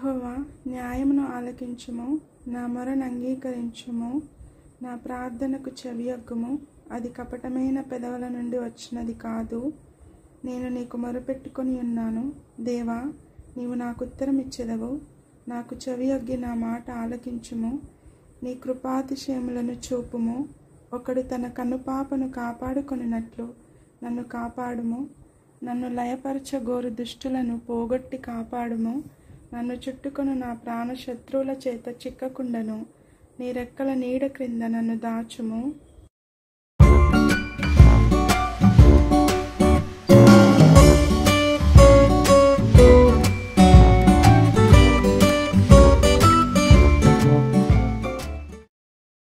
యెహోవా, న్యాయమును ఆలకించుము, నా మొరను అంగీకరించుము, నా ప్రార్థనకు చెవియొగ్గుము. అది కపటమైన పెదవుల నుండి వచ్చినది కాదు. నేను నీకు మొరపెట్టుకొని ఉన్నాను. దేవా, నీవు నాకు ఉత్తరం ఇచ్చెదవు. నాకు చెవియొగ్గి నా మాట ఆలకించుము. నీ కృపాతిశయములను చూపుము. ఒకడు తన కనుపాపను కాపాడుకొనినట్లు నన్ను కాపాడుము. నన్ను లయపరచగోరు దుష్టులను పోగొట్టి కాపాడుము. నన్ను చుట్టుకొను నా ప్రాణ శత్రువుల చేత చిక్కకుండను. నీ రెక్కల నీడ క్రింద నన్ను దాచుము.